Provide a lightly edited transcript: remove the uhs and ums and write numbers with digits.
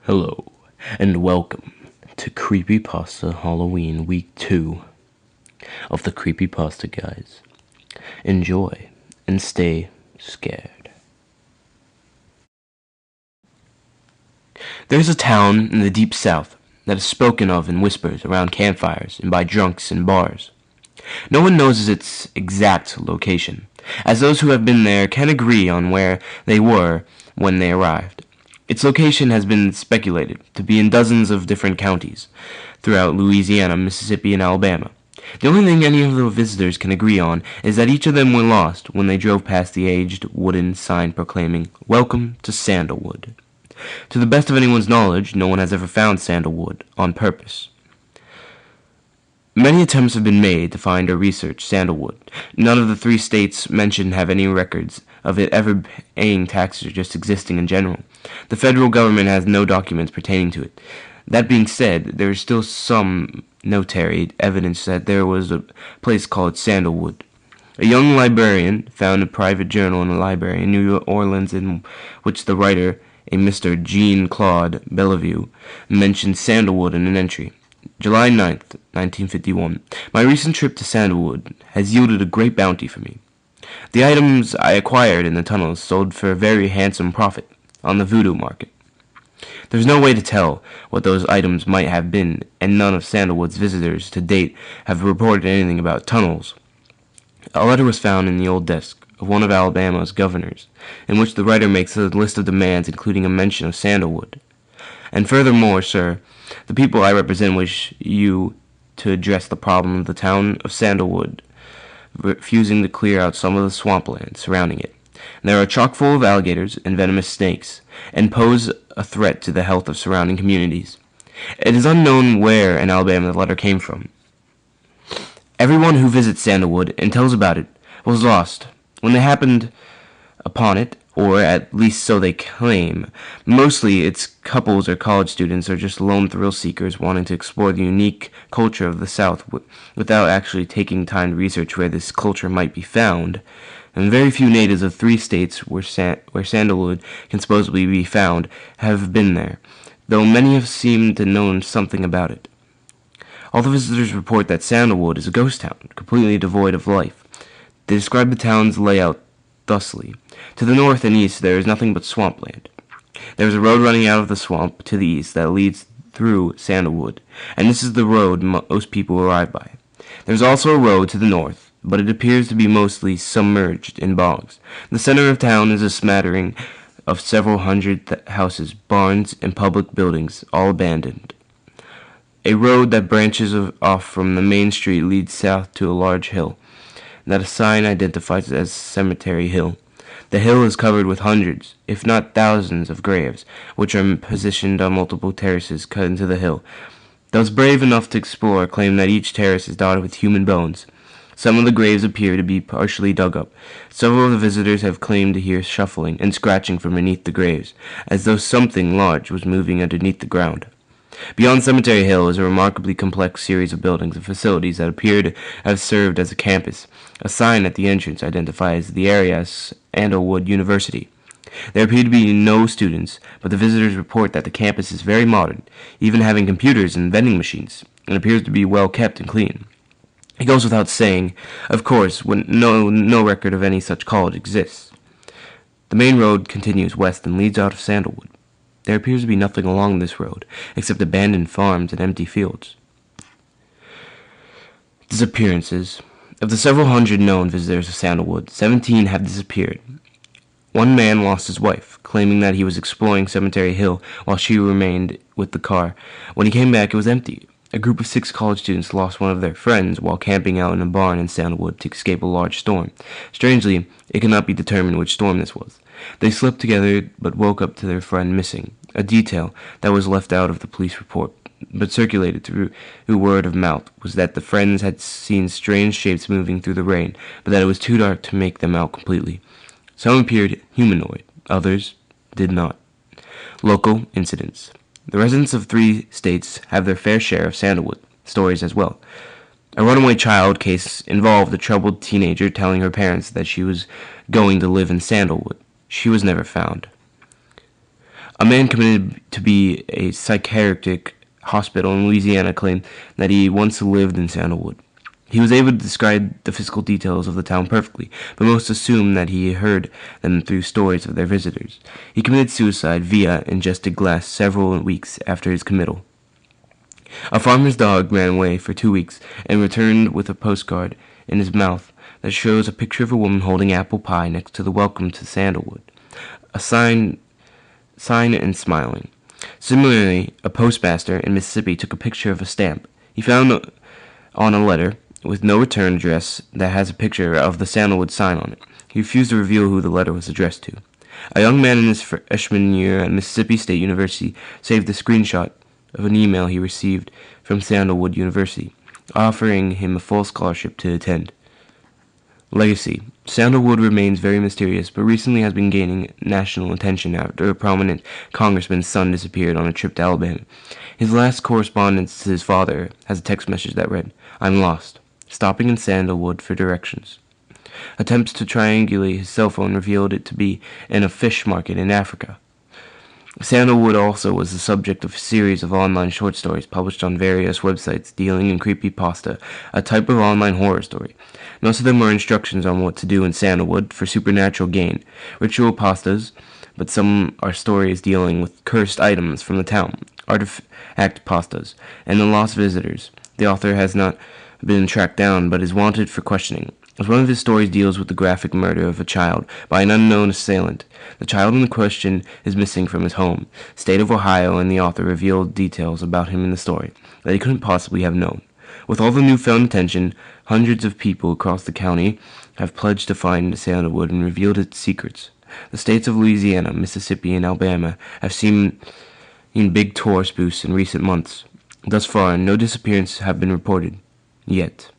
Hello, and welcome to Creepypasta Halloween Week 2 of the Creepypasta Guys. Enjoy and stay scared. There's a town in the deep south that is spoken of in whispers around campfires and by drunks in bars. No one knows its exact location, as those who have been there can agree on where they were when they arrived. Its location has been speculated to be in dozens of different counties throughout Louisiana, Mississippi, and Alabama. The only thing any of the visitors can agree on is that each of them were lost when they drove past the aged wooden sign proclaiming, "Welcome to Sandalwood." To the best of anyone's knowledge, no one has ever found Sandalwood on purpose. Many attempts have been made to find or research Sandalwood. None of the 3 states mentioned have any records of it ever paying taxes or just existing in general. The federal government has no documents pertaining to it. That being said, there is still some notary evidence that there was a place called Sandalwood. A young librarian found a private journal in a library in New Orleans in which the writer, a Mr. Jean-Claude Bellevue, mentioned Sandalwood in an entry. July 9th, 1951. My recent trip to Sandalwood has yielded a great bounty for me. The items I acquired in the tunnels sold for a very handsome profit on the voodoo market. There's no way to tell what those items might have been, and none of Sandalwood's visitors to date have reported anything about tunnels. A letter was found in the old desk of one of Alabama's governors, in which the writer makes a list of demands including a mention of Sandalwood. And furthermore, sir, the people I represent wish you to address the problem of the town of Sandalwood refusing to clear out some of the swampland surrounding it. They are chock full of alligators and venomous snakes, and pose a threat to the health of surrounding communities. It is unknown where in Alabama the letter came from. Everyone who visits Sandalwood and tells about it was lost when they happened upon it, or at least so they claim. Mostly it's couples or college students or just lone thrill seekers wanting to explore the unique culture of the South without actually taking time to research where this culture might be found. And very few natives of 3 states where Sandalwood can supposedly be found have been there, though many have seemed to know something about it. All the visitors report that Sandalwood is a ghost town, completely devoid of life. They describe the town's layout thusly. To the north and east there is nothing but swampland. There is a road running out of the swamp to the east that leads through Sandalwood, and this is the road most people arrive by. There is also a road to the north, but it appears to be mostly submerged in bogs. The center of town is a smattering of several hundred houses, barns, and public buildings, all abandoned. A road that branches off from the main street leads south to a large hill that a sign identifies as Cemetery Hill. The hill is covered with hundreds, if not thousands, of graves, which are positioned on multiple terraces cut into the hill. Those brave enough to explore claim that each terrace is dotted with human bones. Some of the graves appear to be partially dug up. Several of the visitors have claimed to hear shuffling and scratching from beneath the graves, as though something large was moving underneath the ground. Beyond Cemetery Hill is a remarkably complex series of buildings and facilities that appear to have served as a campus. A sign at the entrance identifies the area as Sandalwood University. There appear to be no students, but the visitors report that the campus is very modern, even having computers and vending machines, and appears to be well kept and clean. It goes without saying, of course, when no record of any such college exists. The main road continues west and leads out of Sandalwood. There appears to be nothing along this road, except abandoned farms and empty fields. Disappearances. Of the several hundred known visitors of Sandalwood, 17 have disappeared. One man lost his wife, claiming that he was exploring Cemetery Hill while she remained with the car. When he came back, it was empty. A group of 6 college students lost one of their friends while camping out in a barn in Sandalwood to escape a large storm. Strangely, it cannot be determined which storm this was. They slept together but woke up to their friend missing, a detail that was left out of the police report, but circulated through word of mouth was that the friends had seen strange shapes moving through the rain, but that it was too dark to make them out completely. Some appeared humanoid, others did not. Local incidents. The residents of 3 states have their fair share of Sandalwood stories as well. A runaway child case involved a troubled teenager telling her parents that she was going to live in Sandalwood. She was never found. A man committed to be a psychiatric hospital in Louisiana claimed that he once lived in Sandalwood. He was able to describe the physical details of the town perfectly, but most assumed that he heard them through stories of their visitors. He committed suicide via ingested glass several weeks after his committal. A farmer's dog ran away for 2 weeks and returned with a postcard in his mouth that shows a picture of a woman holding apple pie next to the welcome to Sandalwood, a sign and smiling. Similarly, a postmaster in Mississippi took a picture of a stamp he found on a letter with no return address that has a picture of the Sandalwood sign on it. He refused to reveal who the letter was addressed to. A young man in his freshman year at Mississippi State University saved a screenshot of an email he received from Sandalwood University, offering him a full scholarship to attend. Legacy. Sandalwood remains very mysterious, but recently has been gaining national attention after a prominent congressman's son disappeared on a trip to Alabama. His last correspondence to his father has a text message that read, "I'm lost. Stopping in Sandalwood for directions." Attempts to triangulate his cell phone revealed it to be in a fish market in Africa. Sandalwood also was the subject of a series of online short stories published on various websites dealing in creepypasta, a type of online horror story. Most of them were instructions on what to do in Sandalwood for supernatural gain, ritual pastas, but some are stories dealing with cursed items from the town, artifact pastas, and the lost visitors. The author has not been tracked down, but is wanted for questioning, as one of his stories deals with the graphic murder of a child by an unknown assailant. The child in question is missing from his home, state of Ohio, and the author revealed details about him in the story that he couldn't possibly have known. With all the newfound attention, hundreds of people across the county have pledged to find Sandalwood and revealed its secrets. The states of Louisiana, Mississippi, and Alabama have seen big tourist boosts in recent months. Thus far, no disappearances have been reported. Yet.